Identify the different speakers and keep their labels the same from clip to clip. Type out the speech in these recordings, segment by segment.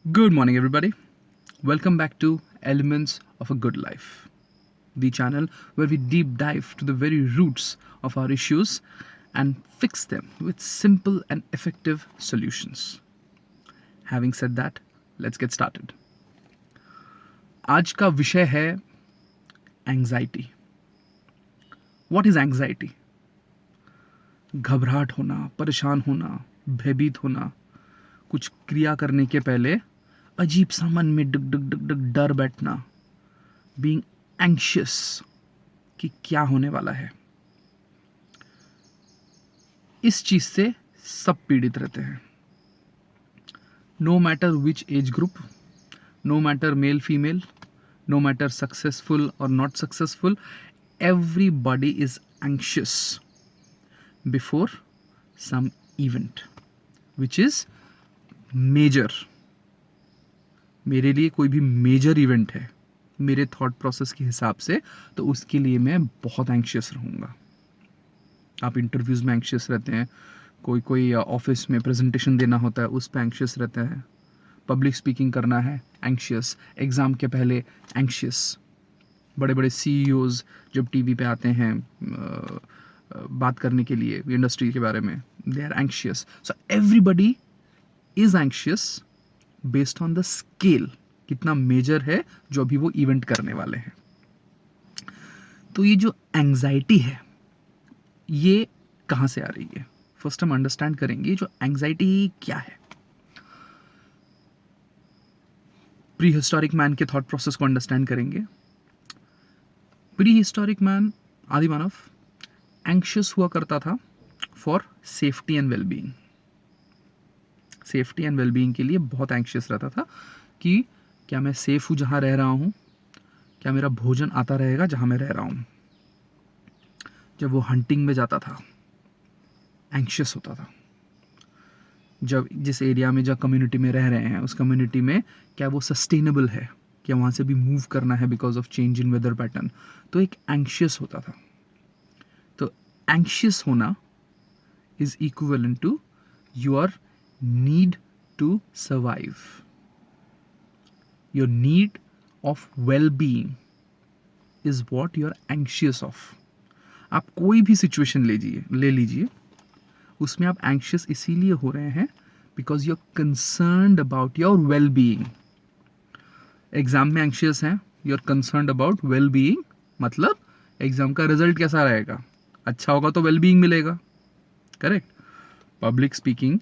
Speaker 1: Good morning, everybody. Welcome back to Elements of a Good Life, the channel where we deep dive to the very roots of our issues and fix them with simple and effective solutions. Having said that, let's get started. आज का विषय है anxiety. What is anxiety? घबराहट होना, परेशान होना, भयभीत होना, कुछ क्रिया करने के पहले अजीब सा मन में डग डग डग डग डर बैठना, बीइंग एंग्शियस कि क्या होने वाला है. इस चीज से सब पीड़ित रहते हैं. No matter which age group, no matter male female, no matter successful और not successful, everybody is anxious before some event which is major. मेरे लिए कोई भी मेजर इवेंट है मेरे थॉट प्रोसेस के हिसाब से, तो उसके लिए मैं बहुत एंग्शियस रहूँगा. आप इंटरव्यूज़ में एंग्शियस रहते हैं, कोई ऑफिस में प्रेजेंटेशन देना होता है उस पर एंग्शियस रहते हैं, पब्लिक स्पीकिंग करना है एंग्शियस, एग्ज़ाम के पहले एंग्शियस. बड़े बड़े सीईओज जब टीवी पे आते हैं बात करने के लिए इंडस्ट्री के बारे में, they are anxious. So everybody is anxious based on the scale, कितना मेजर है जो अभी वो इवेंट करने वाले हैं. तो ये जो एंजाइटी है ये कहाँ से आ रही है, फर्स्ट हम अंडरस्टैंड करेंगे जो एंजाइटी क्या है. प्री हिस्टोरिक मैन के थॉट प्रोसेस को अंडरस्टैंड करेंगे. प्री हिस्टोरिक मैन, आदि मानव, एंग्शियस हुआ करता था for safety and wellbeing. Safety and wellbeing के लिए बहुत एंग्शियस रहता था कि क्या मैं सेफ हूँ जहाँ रह रहा हूँ, क्या मेरा भोजन आता रहेगा जहाँ मैं रह रहा हूँ. जब वो हंटिंग में जाता था एंग्शियस होता था. जब जिस एरिया में, जब कम्युनिटी में रह रहे हैं उस कम्युनिटी में क्या वो सस्टेनेबल है, क्या वहाँ से भी मूव करना है because of change in weather pattern, तो एक एंग्शियस होता था. तो एंग्शियस होना is equivalent to your need to survive, your need of well being is what you are anxious of. आप कोई भी सिचुएशन ले लीजिए, उसमें आप एंग्शियस इसीलिए हो रहे हैं because you are concerned about your well being. Exam में एंग्शियस हैं, you are concerned about well being, मतलब एग्जाम का रिजल्ट कैसा रहेगा, अच्छा होगा तो वेल बीइंग मिलेगा. करेक्ट. पब्लिक स्पीकिंग,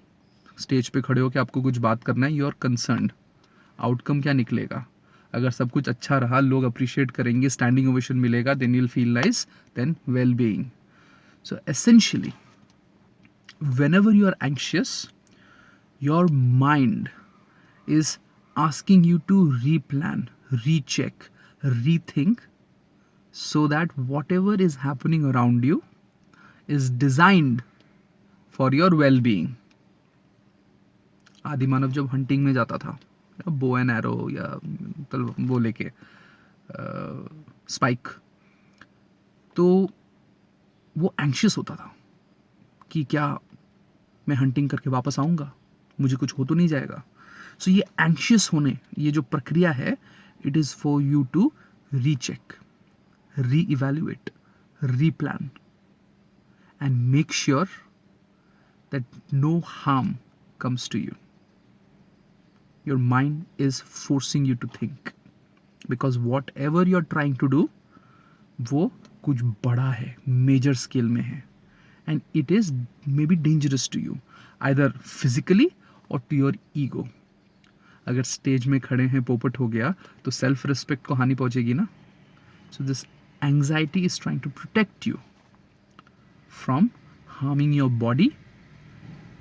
Speaker 1: स्टेज पे खड़े होकर आपको कुछ बात करना है, यू आर कंसर्न्ड आउटकम क्या निकलेगा. अगर सब कुछ अच्छा रहा, लोग अप्रिशिएट करेंगे, स्टैंडिंग ओवेशन मिलेगा, then you will feel nice, then well being. So essentially whenever you are anxious, your mind is asking you to replan, recheck, rethink, so that whatever is happening around you is designed for your well-being. आदि मानव जब hunting में जाता था, bow and arrow या वो लेके spike, तो वो एंग्शियस होता था कि क्या मैं हंटिंग करके वापस आऊँगा, मुझे कुछ हो तो नहीं जाएगा. सो ये एंग्शियस होने, ये जो प्रक्रिया है, it is for you to recheck, reevaluate, replan and make sure that no harm comes to you. Your mind is forcing you to think because whatever you're trying to do, वो कुछ बड़ा है, major scale में है, and it is maybe dangerous to you, either physically or to your ego. अगर stage में खड़े हैं, पोपट हो गया, तो सेल्फ रिस्पेक्ट को हानि पहुंचेगी ना. So this anxiety is trying to protect you from harming your body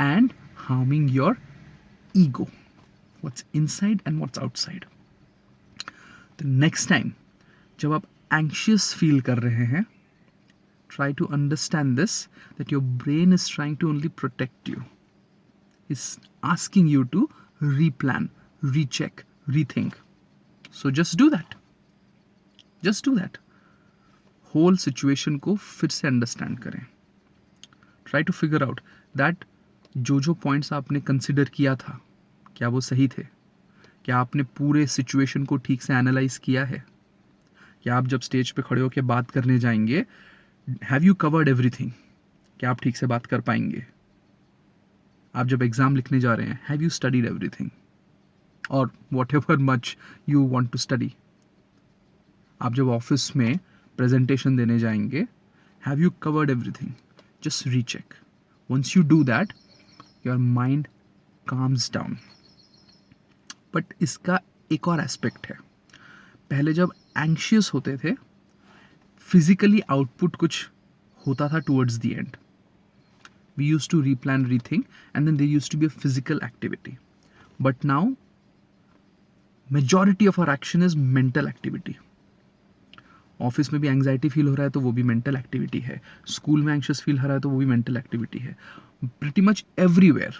Speaker 1: and harming your ego, what's inside and what's outside. तो नेक्स्ट टाइम जब आप एंग्शियस फील कर रहे हैं, try to understand this, that your brain is trying to only protect you, is asking you to replan, recheck, rethink. So just do that. Just do that. Whole situation को फिर से understand करें. Try to figure out that जो points आपने consider किया था, क्या वो सही थे, क्या आपने पूरे सिचुएशन को ठीक से एनालाइज किया है? क्या आप जब स्टेज पे खड़े होकर बात करने जाएंगे, हैव यू कवर्ड एवरीथिंग? क्या आप ठीक से बात कर पाएंगे? आप जब एग्जाम लिखने जा रहे हैं, हैव यू स्टडीड एवरीथिंग और whatever much you want to study? आप जब ऑफिस में प्रेजेंटेशन देने जाएंगे, have you covered everything? Just recheck. Once you do that, your mind calms down. But इसका एक और एस्पेक्ट है. पहले जब एंग्शियस होते थे, फिजिकली आउटपुट कुछ होता था towards the end. We used to replan, rethink, and then there used to be a physical activity. But now, majority of our action is mental activity. Office में भी एंग्जाइटी फील हो रहा है तो वो भी मेंटल एक्टिविटी है. School में एंग्शियस फील हो रहा है तो वो भी मेंटल एक्टिविटी है. Pretty much everywhere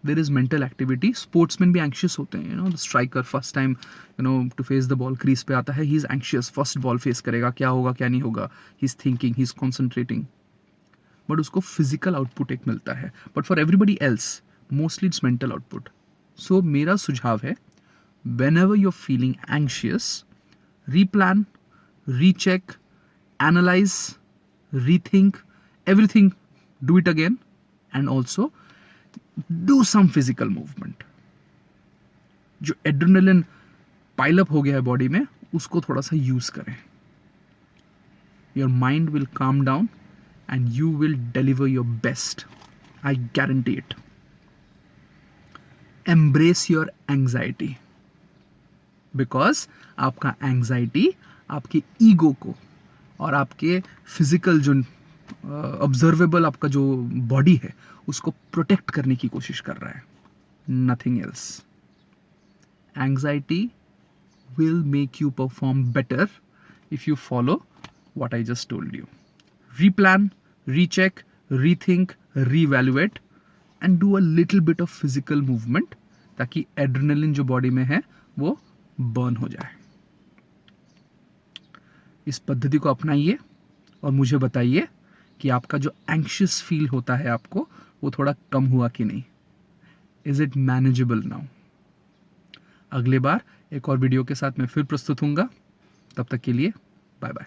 Speaker 1: there is mental activity. Sportsman भी एंग्शियस होते हैं. The striker first time to face the ball crease पे आता है, he is anxious. First ball face करेगा, क्या होगा क्या नहीं होगा, he is thinking, he is concentrating. But उसको फिजिकल आउटपुट एक मिलता है. But for everybody else mostly it's mental output. So मेरा सुझाव है, whenever you are feeling anxious, replan, recheck, analyse, rethink everything, do it again, and also do some physical movement. जो adrenaline pile up हो गया है body में, उसको थोड़ा सा यूज करें. Your mind will calm down and you will deliver your best. I guarantee it. Embrace your anxiety, because आपका anxiety आपके ईगो को और आपके फिजिकल जो ऑब्जर्वेबल आपका जो बॉडी है उसको प्रोटेक्ट करने की कोशिश कर रहा है. Nothing else. Anxiety will make you perform better if you follow what I just told you. Replan, recheck, rethink, reevaluate and do a little bit of physical movement ताकि एड्रेनलिन जो बॉडी में है वो बर्न हो जाए. इस पद्धति को अपनाइए और मुझे बताइए कि आपका जो एंग्शियस फील होता है आपको, वो थोड़ा कम हुआ कि नहीं. Is it manageable now? अगले बार एक और वीडियो के साथ मैं फिर प्रस्तुत हूँगा. तब तक के लिए बाय बाय.